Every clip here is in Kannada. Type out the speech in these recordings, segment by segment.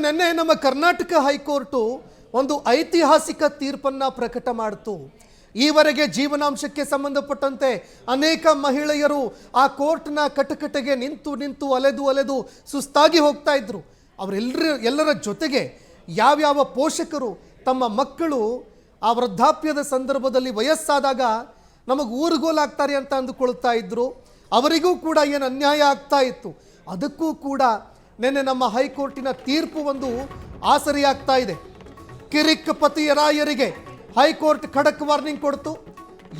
ನಿನ್ನೆ ನಮ್ಮ ಕರ್ನಾಟಕ ಹೈಕೋರ್ಟು ಒಂದು ಐತಿಹಾಸಿಕ ತೀರ್ಪನ್ನು ಪ್ರಕಟ ಮಾಡಿತು. ಈವರೆಗೆ ಜೀವನಾಂಶಕ್ಕೆ ಸಂಬಂಧಪಟ್ಟಂತೆ ಅನೇಕ ಮಹಿಳೆಯರು ಆ ಕೋರ್ಟ್ನ ಕಟಕಟೆಗೆ ನಿಂತು ಅಲೆದು ಸುಸ್ತಾಗಿ ಹೋಗ್ತಾ ಇದ್ರು. ಎಲ್ಲರ ಜೊತೆಗೆ ಯಾವ್ಯಾವ ಪೋಷಕರು ತಮ್ಮ ಮಕ್ಕಳು ಆ ವೃದ್ಧಾಪ್ಯದ ಸಂದರ್ಭದಲ್ಲಿ ವಯಸ್ಸಾದಾಗ ನಮಗೆ ಊರುಗೋಲಾಗ್ತಾರೆ ಅಂತ ಅಂದುಕೊಳ್ತಾ ಇದ್ರು. ಅವರಿಗೂ ಕೂಡ ಏನು ಅನ್ಯಾಯ ಆಗ್ತಾ ಇತ್ತು, ಅದಕ್ಕೂ ಕೂಡ ನಿನ್ನೆ ನಮ್ಮ ಹೈಕೋರ್ಟಿನ ತೀರ್ಪು ಒಂದು ಆಸರಿಯಾಗ್ತಾ ಇದೆ. ಕಿರಿಕ್ ಪತಿಯರಾಯರಿಗೆ ಹೈಕೋರ್ಟ್ ಖಡಕ್ ವಾರ್ನಿಂಗ್ ಕೊಡ್ತು.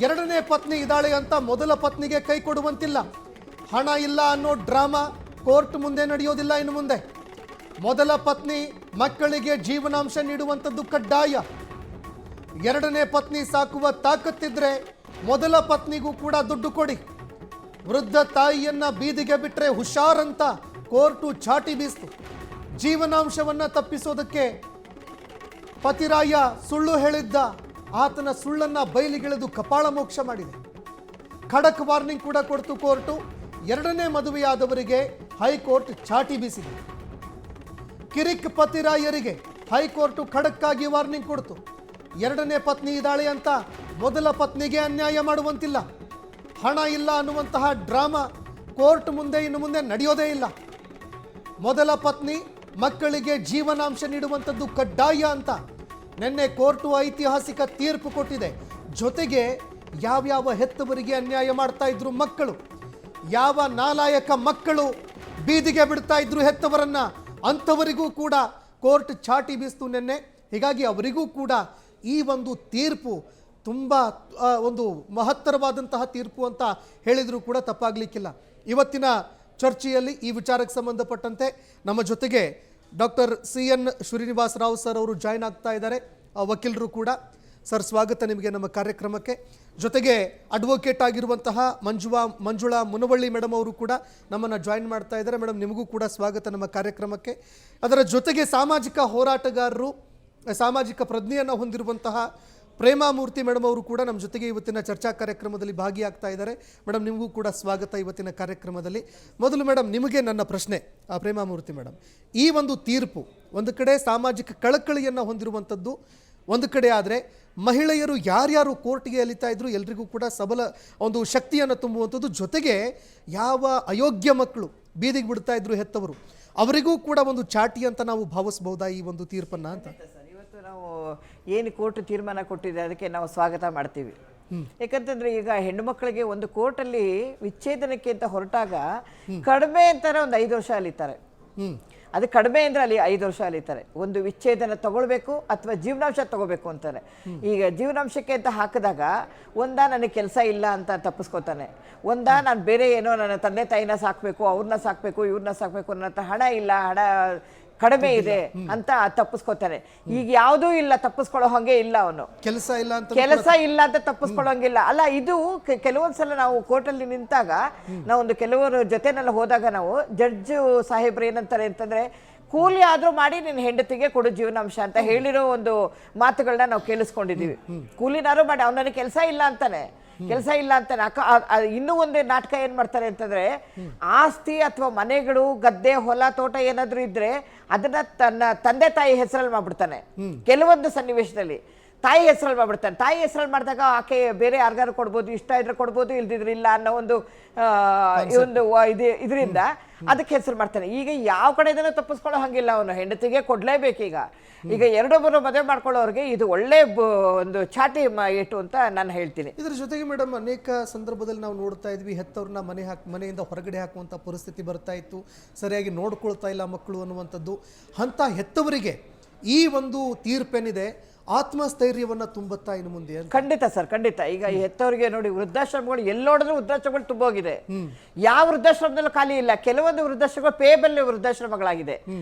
ಎರಡನೇ ಪತ್ನಿ ಇದ್ದಾಳೆ ಅಂತ ಮೊದಲ ಪತ್ನಿಗೆ ಕೈ ಕೊಡುವಂತಿಲ್ಲ. ಹಣ ಇಲ್ಲ ಅನ್ನೋ ಡ್ರಾಮಾ ಕೋರ್ಟ್ ಮುಂದೆ ನಡೆಯೋದಿಲ್ಲ. ಇನ್ನು ಮುಂದೆ ಮೊದಲ ಪತ್ನಿ ಮಕ್ಕಳಿಗೆ ಜೀವನಾಂಶ ನೀಡುವಂಥದ್ದು ಕಡ್ಡಾಯ. ಎರಡನೇ ಪತ್ನಿ ಸಾಕುವ ತಾಕತ್ತಿದ್ರೆ ಮೊದಲ ಪತ್ನಿಗೂ ಕೂಡ ದುಡ್ಡು ಕೊಡಿ. ವೃದ್ಧ ತಾಯಿಯನ್ನ ಬೀದಿಗೆ ಬಿಟ್ಟರೆ ಹುಷಾರಂತ ಕೋರ್ಟು ಚಾಟಿ ಬೀಸ್ತು. ಜೀವನಾಂಶವನ್ನ ತಪ್ಪಿಸೋದಕ್ಕೆ ಪತಿರಾಯ ಸುಳ್ಳು ಹೇಳಿದ್ದ, ಆತನ ಸುಳ್ಳನ್ನ ಬಯಲಿಗೆಳೆದು ಕಪಾಳ ಮೋಕ್ಷ ಮಾಡಿದೆ. ಖಡಕ್ ವಾರ್ನಿಂಗ್ ಕೂಡ ಕೊಡ್ತು ಕೋರ್ಟು. ಎರಡನೇ ಮದುವೆಯಾದವರಿಗೆ ಹೈಕೋರ್ಟ್ ಚಾಟಿ ಬೀಸಿದೆ. ಕಿರಿಕ್ ಪತಿರಾಯರಿಗೆ ಹೈಕೋರ್ಟು ಖಡಕ್ಕಾಗಿ ವಾರ್ನಿಂಗ್ ಕೊಡ್ತು. ಎರಡನೇ ಪತ್ನಿ ಇದ್ದಾಳೆ ಅಂತ ಮೊದಲ ಪತ್ನಿಗೆ ಅನ್ಯಾಯ ಮಾಡುವಂತಿಲ್ಲ. ಹಣ ಇಲ್ಲ ಅನ್ನುವಂತಹ ಡ್ರಾಮಾ ಕೋರ್ಟ್ ಮುಂದೆ ಇನ್ನು ಮುಂದೆ ನಡೆಯೋದೇ ಇಲ್ಲ. ಮೊದಲ ಪತ್ನಿ ಮಕ್ಕಳಿಗೆ ಜೀವನಾಂಶ ನೀಡುವಂಥದ್ದು ಕಡ್ಡಾಯ ಅಂತ ನಿನ್ನೆ ಕೋರ್ಟು ಐತಿಹಾಸಿಕ ತೀರ್ಪು ಕೊಟ್ಟಿದೆ. ಜೊತೆಗೆ ಯಾವ್ಯಾವ ಹೆತ್ತವರಿಗೆ ಅನ್ಯಾಯ ಮಾಡ್ತಾ ಇದ್ರು ಮಕ್ಕಳು, ಯಾವ ನಾಲಾಯಕ ಮಕ್ಕಳು ಬೀದಿಗೆ ಬಿಡ್ತಾ ಇದ್ರು ಹೆತ್ತವರನ್ನ, ಅಂಥವರಿಗೂ ಕೂಡ ಕೋರ್ಟ್ ಚಾಟಿ ಬೀಸ್ತು ನಿನ್ನೆ. ಹೀಗಾಗಿ ಅವರಿಗೂ ಕೂಡ ಈ ಒಂದು ತೀರ್ಪು ತುಂಬ ಒಂದು ಮಹತ್ತರವಾದಂತಹ ತೀರ್ಪು ಅಂತ ಹೇಳಿದರೂ ಕೂಡ ತಪ್ಪಾಗಲಿಕ್ಕಿಲ್ಲ. ಇವತ್ತಿನ ಚರ್ಚೆಯಲ್ಲಿ ಈ ವಿಚಾರಕ್ಕೆ ಸಂಬಂಧಪಟ್ಟಂತೆ ನಮ್ಮ ಜೊತೆಗೆ doctor CN Srinivasa Rao sir ಅವರು ಜಾಯ್ನ್ ಆಗ್ತಾ ಇದ್ದಾರೆ, ವಕೀಲರು ಕೂಡ. ಸರ್, ಸ್ವಾಗತ ನಿಮಗೆ ನಮ್ಮ ಕಾರ್ಯಕ್ರಮಕ್ಕೆ. ಜೊತೆಗೆ ಅಡ್ವೊಕೇಟ್ ಆಗಿರುವಂತಹ ಮಂಜುಳಾ ಮುನವಳ್ಳಿ ಮೇಡಮ್ ಅವರು ಕೂಡ ನಮ್ಮನ್ನು ಜಾಯ್ನ್ ಮಾಡ್ತಾ ಇದ್ದಾರೆ. ಮೇಡಮ್, ನಿಮಗೂ ಕೂಡ ಸ್ವಾಗತ ನಮ್ಮ ಕಾರ್ಯಕ್ರಮಕ್ಕೆ. ಅದರ ಜೊತೆಗೆ ಸಾಮಾಜಿಕ ಹೋರಾಟಗಾರರು, ಸಾಮಾಜಿಕ ಪ್ರಜ್ಞೆಯನ್ನು ಹೊಂದಿರುವಂತಹ ಪ್ರೇಮಾಮೂರ್ತಿ ಮೇಡಮ್ ಅವರು ಕೂಡ ನಮ್ಮ ಜೊತೆಗೆ ಇವತ್ತಿನ ಚರ್ಚಾ ಕಾರ್ಯಕ್ರಮದಲ್ಲಿ ಭಾಗಿಯಾಗ್ತಾ ಇದ್ದಾರೆ. ಮೇಡಮ್, ನಿಮಗೂ ಕೂಡ ಸ್ವಾಗತ ಇವತ್ತಿನ ಕಾರ್ಯಕ್ರಮದಲ್ಲಿ. ಮೊದಲು ಮೇಡಮ್, ನಿಮಗೆ ನನ್ನ ಪ್ರಶ್ನೆ. ಪ್ರೇಮಾಮೂರ್ತಿ ಮೇಡಮ್, ಈ ಒಂದು ತೀರ್ಪು ಒಂದು ಕಡೆ ಸಾಮಾಜಿಕ ಕಳಕಳಿಯನ್ನು ಹೊಂದಿರುವಂಥದ್ದು ಒಂದು ಕಡೆ ಆದರೆ, ಮಹಿಳೆಯರು ಯಾರ್ಯಾರು ಕೋರ್ಟ್ಗೆ ಅಲಿತಾ ಇದ್ರು ಎಲ್ರಿಗೂ ಕೂಡ ಸಬಲ ಒಂದು ಶಕ್ತಿಯನ್ನು ತುಂಬುವಂಥದ್ದು, ಜೊತೆಗೆ ಯಾವ ಅಯೋಗ್ಯ ಮಕ್ಕಳು ಬೀದಿಗೆ ಬಿಡ್ತಾ ಇದ್ರು ಹೆತ್ತವರು, ಅವರಿಗೂ ಕೂಡ ಒಂದು ಚಾಟಿ ಅಂತ ನಾವು ಭಾವಿಸಬಹುದಾ ಈ ಒಂದು ತೀರ್ಪನ್ನ ಅಂತ? ಇವತ್ತು ನಾವು ಏನು ಕೋರ್ಟ್ ತೀರ್ಮಾನ ಕೊಟ್ಟಿದೆ ಅದಕ್ಕೆ ನಾವು ಸ್ವಾಗತ ಮಾಡ್ತೀವಿ. ಯಾಕಂತಂದ್ರೆ ಈಗ ಹೆಣ್ಣು ಮಕ್ಕಳಿಗೆ ಒಂದು ಕೋರ್ಟಲ್ಲಿ ವಿಚ್ಛೇದನಕ್ಕೆ ಅಂತ ಹೊರಟಾಗ ಕಡಿಮೆ ಅಂತಾರೆ ಒಂದು 5 ವರ್ಷ ಅಲಿತಾರೆ. ಅದು ಕಡಿಮೆ ಅಂದ್ರೆ ಅಲ್ಲಿ 5 ವರ್ಷ ಅಲಿತಾರೆ. ಒಂದು ವಿಚ್ಛೇದನ ತಗೊಳ್ಬೇಕು ಅಥವಾ ಜೀವನಾಂಶ ತಗೋಬೇಕು ಅಂತಾರೆ. ಈಗ ಜೀವನಾಂಶಕ್ಕೆ ಅಂತ ಹಾಕಿದಾಗ ನನಗೆ ಕೆಲಸ ಇಲ್ಲ ಅಂತ ತಪ್ಪಿಸ್ಕೋತಾನೆ, ನಾನು ಬೇರೆ ಏನೋ ನನ್ನ ತಂದೆ ತಾಯಿನ ಸಾಕಬೇಕು, ಅವ್ರನ್ನ ಸಾಕಬೇಕು, ಇವ್ರನ್ನ ಸಾಕಬೇಕು, ನನ್ನ ಹತ್ರ ಹಣ ಇಲ್ಲ, ಹಣ ಕಡಿಮೆ ಇದೆ ಅಂತ ತಪ್ಪಿಸ್ಕೋತಾನೆ. ಈಗ ಯಾವುದೂ ಇಲ್ಲ, ತಪ್ಪಿಸ್ಕೊಳ್ಳೋ ಹಂಗೆ ಇಲ್ಲ, ಅವನು ಕೆಲಸ ಇಲ್ಲ ಅಂತ ತಪ್ಪಿಸ್ಕೊಳ್ಳೋಂಗಿಲ್ಲ. ಅಲ್ಲ, ಇದು ಕೆಲವೊಂದ್ಸಲ ನಾವು ಕೋರ್ಟಲ್ಲಿ ನಿಂತಾಗ ನಾವೊಂದು ಕೆಲವರು ಜೊತೆನೆಲ್ಲ ಹೋದಾಗ ನಾವು ಜಡ್ಜ್ ಸಾಹೇಬ್ರು ಏನಂತಾರೆ ಅಂತಂದ್ರೆ, ಕೂಲಿ ಆದ್ರೂ ಮಾಡಿ ನಿನ್ನ ಹೆಂಡತಿಗೆ ಕೊಡು ಜೀವನಾಂಶ ಅಂತ ಹೇಳಿರೋ ಒಂದು ಮಾತುಗಳನ್ನ ನಾವು ಕೇಳಿಸ್ಕೊಂಡಿದೀವಿ. ಕೂಲಿನಾರು ಮಾಡಿ, ಅವನಿಗೆ ಕೆಲಸ ಇಲ್ಲ ಅಂತಾನೆ. ಇನ್ನೂ ಒಂದು ನಾಟಕ ಏನ್ ಮಾಡ್ತಾರೆ ಅಂತಂದ್ರೆ, ಆಸ್ತಿ ಅಥವಾ ಮನೆಗಳು, ಗದ್ದೆ, ಹೊಲ, ತೋಟ ಏನಾದ್ರು ಇದ್ರೆ ಅದನ್ನ ತನ್ನ ತಂದೆ ತಾಯಿ ಹೆಸರಲ್ಲಿ ಮಾಡ್ಬಿಡ್ತಾನೆ. ಕೆಲವೊಂದು ಸನ್ನಿವೇಶದಲ್ಲಿ ತಾಯಿ ಹೆಸರಲ್ಲಿ ಮಾಡ್ಬಿಡ್ತಾನೆ. ತಾಯಿ ಹೆಸರಲ್ಲಿ ಮಾಡಿದಾಗ ಆಕೆ ಬೇರೆ ಯಾರಿಗಾರು ಕೊಡ್ಬೋದು, ಇಷ್ಟ ಇದ್ರೆ ಕೊಡ್ಬೋದು, ಇಲ್ದಿದ್ರೆ ಇಲ್ಲ ಅನ್ನೋ ಒಂದು ಇದರಿಂದ ಅದಕ್ಕೆ ಹೆಸರು ಮಾಡ್ತಾನೆ. ಈಗ ಯಾವ ಕಡೆಯಿಂದನೂ ತಪ್ಪಿಸ್ಕೊಳ್ಳೋ ಹಂಗಿಲ್ಲ, ಅವನು ಹೆಂಡತಿಗೆ ಕೊಡ್ಲೇಬೇಕು. ಈಗ ಎರಡೊಬ್ಬರು ಮದುವೆ ಮಾಡ್ಕೊಳ್ಳೋರಿಗೆ ಇದು ಒಳ್ಳೆ ಒಂದು ಚಾಟಿ ಏಟು ಅಂತ ನಾನು ಹೇಳ್ತೀನಿ. ಇದ್ರ ಜೊತೆಗೆ ಮೇಡಮ್, ಅನೇಕ ಸಂದರ್ಭದಲ್ಲಿ ನಾವು ನೋಡ್ತಾ ಇದ್ವಿ, ಹೆತ್ತವ್ರನ್ನ ಮನೆಯಿಂದ ಹೊರಗಡೆ ಹಾಕುವಂಥ ಪರಿಸ್ಥಿತಿ ಬರ್ತಾ ಇತ್ತು, ಸರಿಯಾಗಿ ನೋಡ್ಕೊಳ್ತಾ ಇಲ್ಲ ಮಕ್ಕಳು ಅನ್ನುವಂಥದ್ದು. ಅಂಥ ಹೆತ್ತವರಿಗೆ ಈ ಒಂದು ತೀರ್ಪೇನಿದೆ ಆತ್ಮಸ್ಥೈರ್ಯವನ್ನು ತುಂಬುತ್ತಾ ಇನ್ನು ಮುಂದೆ? ಖಂಡಿತ ಸರ್, ಖಂಡಿತ. ಈಗ ಹೆತ್ತವರಿಗೆ ನೋಡಿ, ವೃದ್ಧಾಶ್ರಮಗಳು ಎಲ್ಲೋಡಿದ್ರು ವೃದ್ಧಾಶ್ರಮಗಳು ತುಂಬೋಗಿದೆ. ಯಾವ ವೃದ್ಧಾಶ್ರಮದಲ್ಲೂ ಖಾಲಿ ಇಲ್ಲ. ಕೆಲವೊಂದು ವೃದ್ಧಾಶ್ರಮಗಳು ಪೇಬಲ್ ವೃದ್ಧಾಶ್ರಮಗಳಾಗಿದೆ.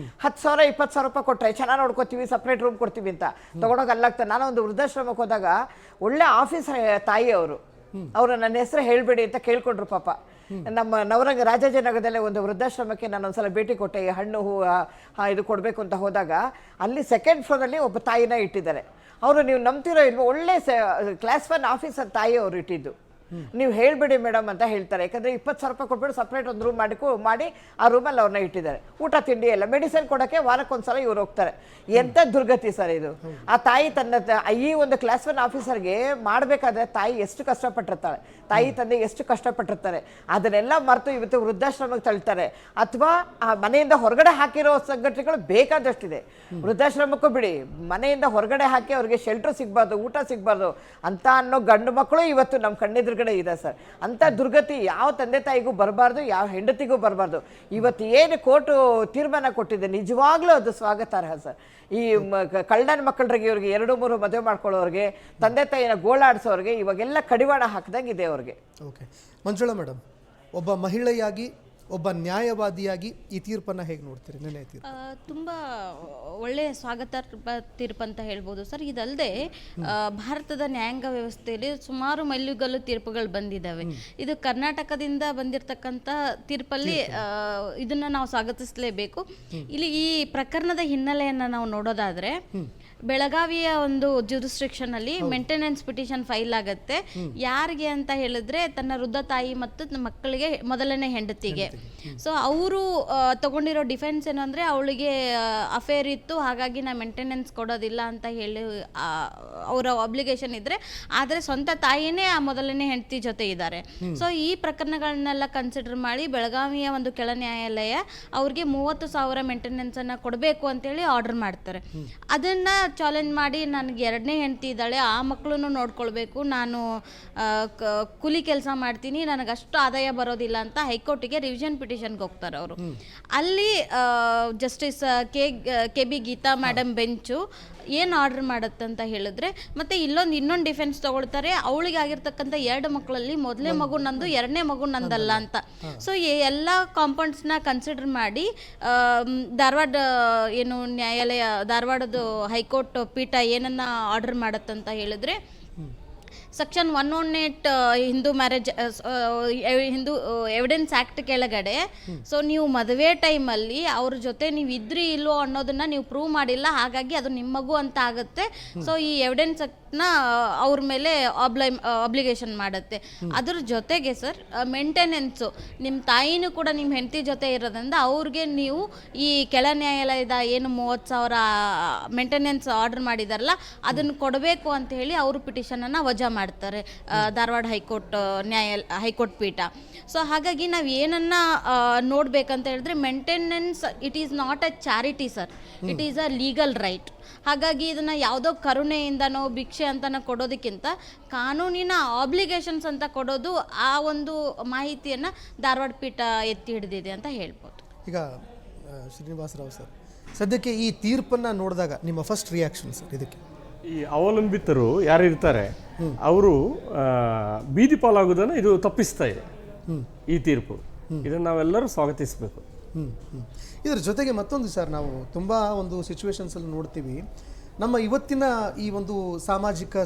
10,000 20,000 ರೂಪಾಯಿ ಕೊಟ್ಟರೆ ಚೆನ್ನಾಗಿ ನೋಡ್ಕೋತೀವಿ, ಸಪ್ರೇಟ್ ರೂಮ್ ಕೊಡ್ತೀವಿ ಅಂತ ತಗೊಂಡೋಗಿ ಅಲ್ಲಾಗ್ತಾರೆ. ನಾನು ಒಂದು ವೃದ್ಧಾಶ್ರಮಕ್ಕೆ ಹೋದಾಗ ಒಳ್ಳೆ ಆಫೀಸರ್ ತಾಯಿ ಅವರು ನನ್ನ ಹೆಸರು ಹೇಳ್ಬೇಡಿ ಅಂತ ಕೇಳ್ಕೊಂಡ್ರು ಪಾಪ. ನಮ್ಮ ನವರಂಗ ರಾಜಾಜಿನಗರದಲ್ಲೇ ಒಂದು ವೃದ್ಧಾಶ್ರಮಕ್ಕೆ ನಾನು ಒಂದ್ಸಲ ಭೇಟಿ ಕೊಟ್ಟೆ. ಹಣ್ಣು ಹೂ ಇದು ಕೊಡಬೇಕು ಅಂತ ಹೋದಾಗ ಅಲ್ಲಿ 2nd ಫ್ಲೋರಲ್ಲಿ ಒಬ್ಬ ತಾಯಿನ ಇಟ್ಟಿದ್ದಾರೆ. ಅವರು, ನೀವು ನಂಬ್ತಿರೋ ಇಲ್ವೋ, ಒಳ್ಳೆ ಕ್ಲಾಸ್ 1 ಆಫೀಸರ್ ತಾಯಿ ಅವರು ಇಟ್ಟಿದ್ದು. ನೀವು ಹೇಳ್ಬಿಡಿ ಮೇಡಮ್ ಅಂತ ಹೇಳ್ತಾರೆ. ಯಾಕಂದ್ರೆ 20,000 ರೂಪಾಯಿ ಕೊಟ್ಬಿಟ್ಟು ಸಪ್ರೇಟ್ ಒಂದು ರೂಮ್ ಮಾಡಿ ಆ ರೂಮಲ್ಲಿ ಅವ್ರನ್ನ ಇಟ್ಟಿದ್ದಾರೆ. ಊಟ ತಿಂಡಿ ಎಲ್ಲ ಮೆಡಿಸಿನ್ ಕೊಡೋಕ್ಕೆ ವಾರಕ್ಕೊಂದ್ಸಲ ಇವ್ರು ಹೋಗ್ತಾರೆ. ಎಂತ ದುರ್ಗತಿ ಸರ್ ಇದು. ಆ ತಾಯಿ ಈ ಒಂದು ಕ್ಲಾಸ್ 1 ಆಫೀಸರ್ಗೆ ಮಾಡಬೇಕಾದ್ರೆ ತಾಯಿ ಎಷ್ಟು ಕಷ್ಟಪಟ್ಟಿರ್ತಾಳೆ, ತಾಯಿ ತಂದೆ ಎಷ್ಟು ಕಷ್ಟಪಟ್ಟಿರ್ತಾರೆ. ಅದನ್ನೆಲ್ಲ ಮರೆತು ಇವತ್ತು ವೃದ್ಧಾಶ್ರಮಕ್ಕೆ ತಳ್ತಾರೆ. ಅಥವಾ ಆ ಮನೆಯಿಂದ ಹೊರಗಡೆ ಹಾಕಿರೋ ಸಂಘಟನೆಗಳು ಬೇಕಾದಷ್ಟಿದೆ. ವೃದ್ಧಾಶ್ರಮಕ್ಕೂ ಬಿಡಿ, ಮನೆಯಿಂದ ಹೊರಗಡೆ ಹಾಕಿ ಅವ್ರಿಗೆ ಶೆಲ್ಟರ್ ಸಿಗ್ಬಾರ್ದು, ಊಟ ಸಿಗ್ಬಾರ್ದು ಅಂತ ಅನ್ನೋ ಗಂಡು ಮಕ್ಕಳು ಇವತ್ತು ನಮ್ಮ ಕಣ್ಣೆದುರುಗಡೆ ಇದೆ ಸರ್. ಅಂತ ದುರ್ಗತಿ ಯಾವ ತಂದೆ ತಾಯಿಗೂ ಬರಬಾರ್ದು, ಯಾವ ಹೆಂಡತಿಗೂ ಬರಬಾರ್ದು. ಇವತ್ತು ಏನು ಕೋರ್ಟು ತೀರ್ಮಾನ ಕೊಟ್ಟಿದೆ ನಿಜವಾಗ್ಲೂ ಅದು ಸ್ವಾಗತಾರ್ಹ ಸರ್. ಈ ಕಳ್ಳನ ಮಕ್ಕಳಿಗೆ ಇವ್ರಿಗೆ 2-3 ಮದುವೆ ಮಾಡ್ಕೊಳ್ಳೋರಿಗೆ, ತಂದೆ ತಾಯಿನ ಗೋಳಾಡಿಸೋರಿಗೆ ಇವಾಗೆಲ್ಲ ಕಡಿವಾಣ ಹಾಕ್ದಂಗಿದೆ ಅವ್ರಿಗೆ. ಓಕೆ ಮಂಜುಳಾ ಮೇಡಮ್, ಒಬ್ಬ ಮಹಿಳೆಯಾಗಿ, ಒಬ್ಬ ನ್ಯಾಯವಾದಿಯಾಗಿ ಈ ತೀರ್ಪನ್ನು ಹೇಗೆ ನೋಡ್ತೀರಿ? ನೆನೆ ತೀರ್ಪು ತುಂಬ ಒಳ್ಳೆಯ ಸ್ವಾಗತಾರ್ಹ ತೀರ್ಪು ಅಂತ ಹೇಳ್ಬೋದು ಸರ್. ಇದಲ್ಲದೆ ಭಾರತದ ನ್ಯಾಯಾಂಗ ವ್ಯವಸ್ಥೆಯಲ್ಲಿ ಸುಮಾರು ಮೈಲುಗಲ್ಲು ತೀರ್ಪುಗಳು ಬಂದಿದ್ದಾವೆ. ಇದು ಕರ್ನಾಟಕದಿಂದ ಬಂದಿರತಕ್ಕಂಥ ತೀರ್ಪಲ್ಲಿ ಇದನ್ನು ನಾವು ಸ್ವಾಗತಿಸಲೇಬೇಕು. ಇಲ್ಲಿ ಈ ಪ್ರಕರಣದ ಹಿನ್ನೆಲೆಯನ್ನು ನಾವು ನೋಡೋದಾದರೆ, ಬೆಳಗಾವಿಯ ಒಂದು ಜ್ಯೂರಿಸ್ಡಿಕ್ಷನ್ ಅಲ್ಲಿ ಮೇಂಟೆನೆನ್ಸ್ ಪಿಟಿಷನ್ ಫೈಲ್ ಆಗುತ್ತೆ. ಯಾರಿಗೆ ಅಂತ ಹೇಳಿದ್ರೆ ತನ್ನ ವೃದ್ಧ ತಾಯಿ ಮತ್ತು ಮಕ್ಕಳಿಗೆ ಮೊದಲನೇ ಹೆಂಡತಿಗೆ. ಸೊ ಅವರು ತಗೊಂಡಿರೋ ಡಿಫೆನ್ಸ್ ಏನು ಅಂದರೆ, ಅವಳಿಗೆ ಅಫೇರ್ ಇತ್ತು, ಹಾಗಾಗಿ ನಾ ಮೇಂಟೆನೆನ್ಸ್ ಕೊಡೋದಿಲ್ಲ ಅಂತ ಹೇಳಿ ಅವರ ಅಬ್ಲಿಗೇಷನ್ ಇದ್ರೆ, ಆದರೆ ಸ್ವಂತ ತಾಯಿನೇ ಆ ಮೊದಲನೇ ಹೆಂಡತಿ ಜೊತೆ ಇದ್ದಾರೆ. ಸೊ ಈ ಪ್ರಕರಣಗಳನ್ನೆಲ್ಲ ಕನ್ಸಿಡರ್ ಮಾಡಿ ಬೆಳಗಾವಿಯ ಒಂದು ಕೆಳ ನ್ಯಾಯಾಲಯ ಅವ್ರಿಗೆ 30,000 ಮೇಂಟೆನೆನ್ಸ್ ಅನ್ನ ಕೊಡಬೇಕು ಅಂತೇಳಿ ಆರ್ಡರ್ ಮಾಡ್ತಾರೆ. ಅದನ್ನ ಚಾಲೆಂಜ್ ಮಾಡಿ, ನನಗೆ 2ನೇ ಹೆಂಡತಿ ಇದ್ದಾಳೆ, ಆ ಮಕ್ಕಳನ್ನು ನೋಡ್ಕೊಳ್ಬೇಕು, ನಾನು ಕೂಲಿ ಕೆಲಸ ಮಾಡ್ತೀನಿ, ನನಗಷ್ಟು ಆದಾಯ ಬರೋದಿಲ್ಲ ಅಂತ ಹೈಕೋರ್ಟಿಗೆ ರಿವಿಷನ್ ಪಿಟಿಷನ್ಗೆ ಹೋಗ್ತಾರೆ ಅವರು. ಅಲ್ಲಿ justice K B Geetha madam bench ಏನು ಆರ್ಡರ್ ಮಾಡುತ್ತೆ ಅಂತ ಹೇಳಿದ್ರೆ, ಮತ್ತೆ ಇನ್ನೊಂದು ಡಿಫೆನ್ಸ್ ತಗೊಳ್ತಾರೆ, ಅವಳಿಗೆ ಆಗಿರ್ತಕ್ಕಂಥ 2 ಮಕ್ಕಳಲ್ಲಿ ಮೊದಲನೇ ಮಗು ನಂದು, 2ನೇ ಮಗು ನಂದಲ್ಲ ಅಂತ. ಸೊ ಈ ಎಲ್ಲ ಕಾಂಪೌಂಡ್ಸ್ನ ಕನ್ಸಿಡರ್ ಮಾಡಿ ಧಾರವಾಡ ಏನು ನ್ಯಾಯಾಲಯ, ಧಾರವಾಡದ ಹೈಕೋರ್ಟ್ ಪೀಠ ಏನನ್ನ ಆರ್ಡರ್ ಮಾಡುತ್ತಂತ ಹೇಳಿದ್ರೆ, section 118 Hindu marriage Hindu evidence act ಕೆಳಗಡೆ, ಸೊ ನೀವು ಮದುವೆ ಟೈಮಲ್ಲಿ ಅವ್ರ ಜೊತೆ ನೀವು ಇದ್ರಿ ಇಲ್ಲೋ ಅನ್ನೋದನ್ನ ನೀವು ಪ್ರೂವ್ ಮಾಡಿಲ್ಲ, ಹಾಗಾಗಿ ಅದು ನಿಮ್ಮ ಮಗು ಅಂತ ಆಗುತ್ತೆ. ಸೊ ಈ ಎವಿಡೆನ್ಸ್ ನ ಅವ್ರ ಮೇಲೆ ಅಬ್ಲಿಗೇಷನ್ ಮಾಡುತ್ತೆ. ಅದ್ರ ಜೊತೆಗೆ ಸರ್, ಮೇಂಟೆನೆನ್ಸು ನಿಮ್ಮ ತಾಯಿನೂ ಕೂಡ ನಿಮ್ಮ ಹೆಂಡತಿ ಜೊತೆ ಇರೋದ್ರಿಂದ ಅವ್ರಿಗೆ ನೀವು ಈ ಕೆಳ ನ್ಯಾಯಾಲಯದ ಏನು 30,000 ಮೇಂಟೆನೆನ್ಸ್ ಆರ್ಡರ್ ಮಾಡಿದಾರಲ್ಲ, ಅದನ್ನು ಕೊಡಬೇಕು ಅಂತ ಹೇಳಿ ಅವರು ಪಿಟಿಷನನ್ನು ವಜಾ ಮಾಡ್ತಾರೆ ಧಾರವಾಡ ಹೈಕೋರ್ಟ್ ಪೀಠ. ಸೊ ಹಾಗಾಗಿ ನಾವು ಏನನ್ನ ನೋಡ್ಬೇಕಂತ ಹೇಳಿದ್ರೆ, maintenance it is not a charity sir, it is a legal right. ಹಾಗಾಗಿ ಇದನ್ನು ಯಾವುದೋ ಕರುಣೆಯಿಂದನೋ ಭಿಕ್ಷೆ ಅಂತನೋ ಕೊಡೋದಕ್ಕಿಂತ ಕಾನೂನಿನ ಆಬ್ಲಿಗೇಷನ್ಸ್ ಅಂತ ಕೊಡೋದು, ಆ ಒಂದು ಮಾಹಿತಿಯನ್ನು ಧಾರವಾಡ ಪೀಠ ಎತ್ತಿ ಹಿಡಿದಿದೆ ಅಂತ ಹೇಳ್ಬೋದು. ಈಗ ಶ್ರೀನಿವಾಸರಾವ್ ಸರ್, ಸದ್ಯಕ್ಕೆ ಈ ತೀರ್ಪನ್ನು ನೋಡಿದಾಗ ನಿಮ್ಮ ಫಸ್ಟ್ ರಿಯಾಕ್ಷನ್ ಸರ್ ಇದಕ್ಕೆ? ಈ ಅವಲಂಬಿತರು ಯಾರು ಇರ್ತಾರೆ ಅವರು ಬೀದಿ ಪಾಲಾಗೋದನ್ನು ಇದು ತಪ್ಪಿಸ್ತಾ ಇದೆ ಈ ತೀರ್ಪು. ಇದನ್ನು ನಾವೆಲ್ಲರೂ ಸ್ವಾಗತಿಸಬೇಕು. ಇದರ ಜೊತೆಗೆ ಮತ್ತೊಂದು ಸರ್, ನಾವು ತುಂಬ ಒಂದು ಸಿಚುವೇಶನ್ಸಲ್ಲಿ ನೋಡ್ತೀವಿ, ನಮ್ಮ ಇವತ್ತಿನ ಈ ಒಂದು ಸಾಮಾಜಿಕ